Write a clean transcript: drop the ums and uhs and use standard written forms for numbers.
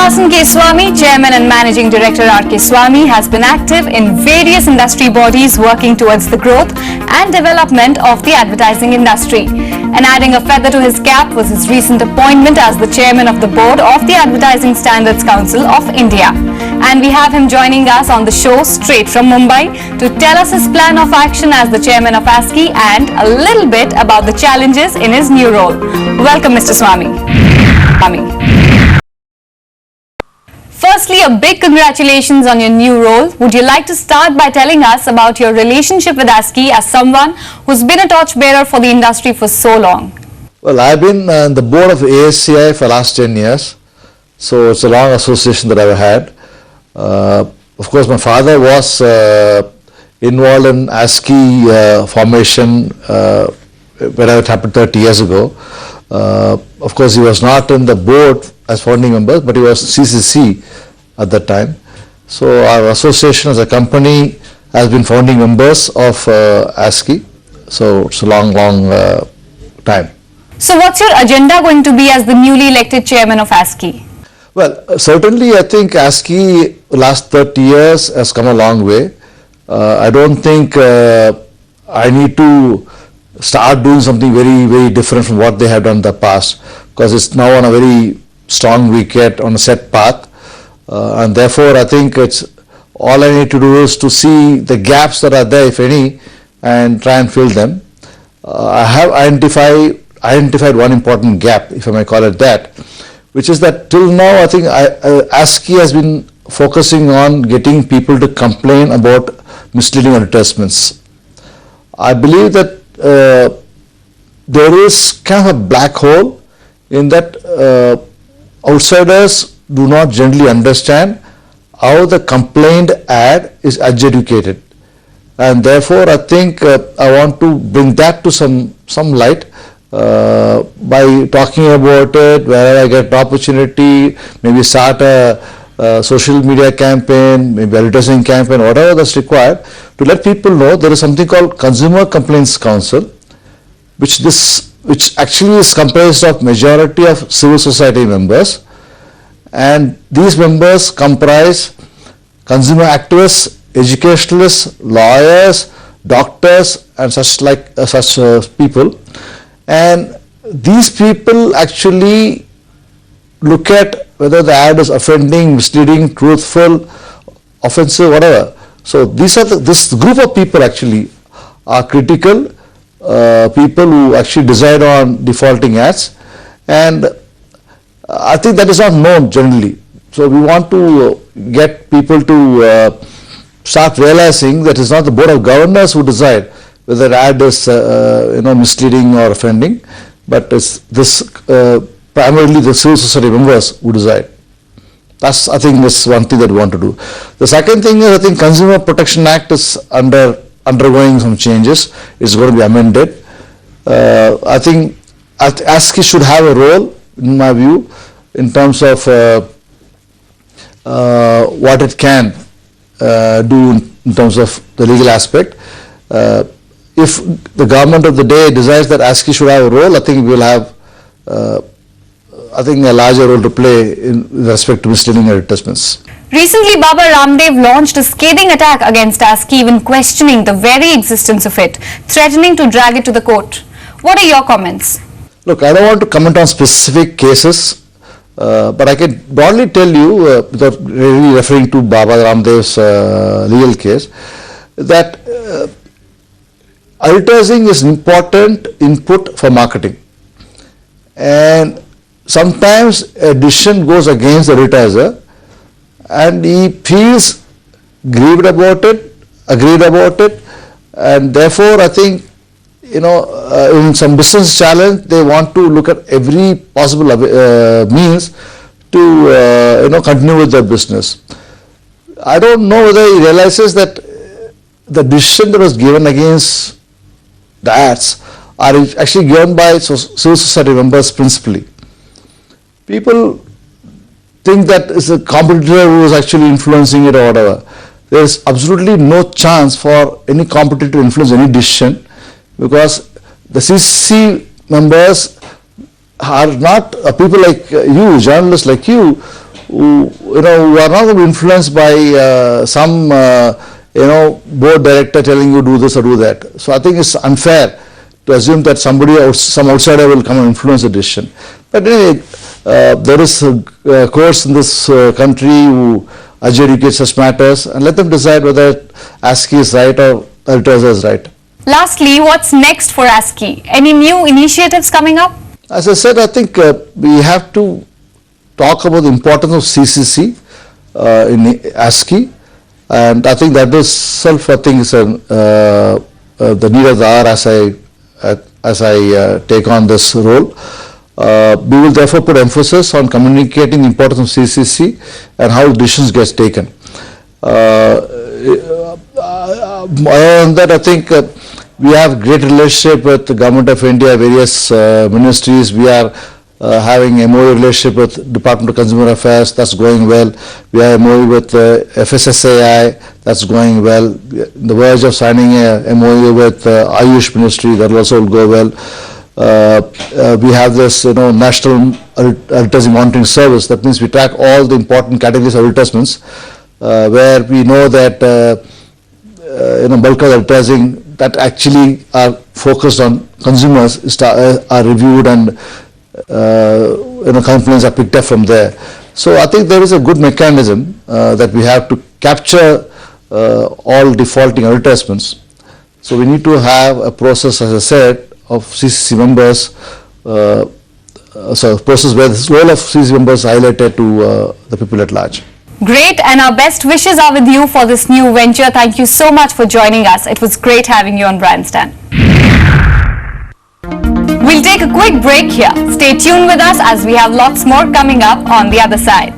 Srinivasan K. Swamy, Chairman and Managing Director R.K. Swamy, has been active in various industry bodies working towards the growth and development of the advertising industry. And adding a feather to his cap was his recent appointment as the Chairman of the Board of the Advertising Standards Council of India. And we have him joining us on the show straight from Mumbai to tell us his plan of action as the Chairman of ASCI and a little bit about the challenges in his new role. Welcome, Mr. Swamy. Firstly, a big congratulations on your new role. Would you like to start by telling us about your relationship with ASCI as someone who's been a torchbearer for the industry for so long? Well, I've been on the board of ASCI for the last 10 years. So it's a long association that I've had. Of course, my father was involved in ASCI formation when it happened 30 years ago. Of course, he was not in the board as founding member, but he was CCC at that time. So our association as a company has been founding members of ASCI. So it's a long time. So what's your agenda going to be as the newly elected chairman of ASCI? Well, certainly I think ASCI last 30 years has come a long way. I don't think I need to start doing something very different from what they have done in the past, because it's now on a very strong wicket, on a set path, and therefore I think it's all I need to do is to see the gaps that are there, if any, and try and fill them. I have identified one important gap, if I may call it that, which is that till now I think ASCI has been focusing on getting people to complain about misleading advertisements. I believe that there is kind of a black hole in that outsiders do not generally understand how the complained ad is adjudicated, and therefore I think I want to bring that to some light by talking about it wherever I get the opportunity, maybe start a social media campaign, maybe advertising campaign, whatever that's required, to let people know there is something called Consumer Complaints Council, which actually is comprised of majority of civil society members, and these members comprise consumer activists, educationalists, lawyers, doctors, and such people. And these people actually look at whether the ad is offending, misleading, truthful, offensive, whatever. So this group of people actually are critical people who actually decide on defaulting ads, and I think that is not known generally. So we want to get people to start realizing that it's not the board of governors who decide whether the ad is misleading or offending, but it's this primarily the civil society members who decide. I think that's one thing that we want to do. The second thing is, I think Consumer Protection Act is undergoing some changes. It's going to be amended. I think ASCI should have a role, in my view, in terms of what it can do in terms of the legal aspect. If the government of the day decides that ASCI should have a role, I think we will have a larger role to play with respect to misleading advertisements. Recently, Baba Ramdev launched a scathing attack against ASCI, even questioning the very existence of it, threatening to drag it to the court. What are your comments? Look, I don't want to comment on specific cases, but I can broadly tell you, without really referring to Baba Ramdev's legal case, that advertising is an important input for marketing, and sometimes a decision goes against the advertiser and he feels agreed about it, and therefore I think in some business challenge they want to look at every possible means to continue with their business. I don't know whether he realizes that the decision that was given against the ads are actually given by civil society members principally. People think that it's a competitor who is actually influencing it or whatever. There is absolutely no chance for any competitor to influence any decision, because the CC members are not people like you, journalists like you, who are not influenced by some board director telling you do this or do that. So I think it's unfair to assume that some outsider will come and influence the decision. But anyway, there is a course in this country who adjudicate such matters, and let them decide whether ASCI is right or Ultras is right. Lastly, what's next for ASCI? Any new initiatives coming up? As I said, I think we have to talk about the importance of CCC in ASCI, and I think that itself, I think, is the need of the hour as I take on this role. We will therefore put emphasis on communicating the importance of CCC and how decisions get taken. Other than that, I think we have great relationship with the Government of India, various ministries. We are having a MOU relationship with Department of Consumer Affairs, that's going well. We have a MOU with FSSAI, that's going well. The verge of signing a MOU with Ayush Ministry, that also will go well. We have this National Advertising Monitoring Service. That means we track all the important categories of advertisements where we know that bulk of advertising that actually are focused on consumers are reviewed, and complaints are picked up from there. So I think there is a good mechanism that we have to capture all defaulting advertisements. So we need to have a process, as I said, of CCC members, so a process where the role of CCC members is highlighted to the people at large. Great, and our best wishes are with you for this new venture. Thank you so much for joining us. It was great having you on Grandstand. We'll take a quick break here. Stay tuned with us as we have lots more coming up on the other side.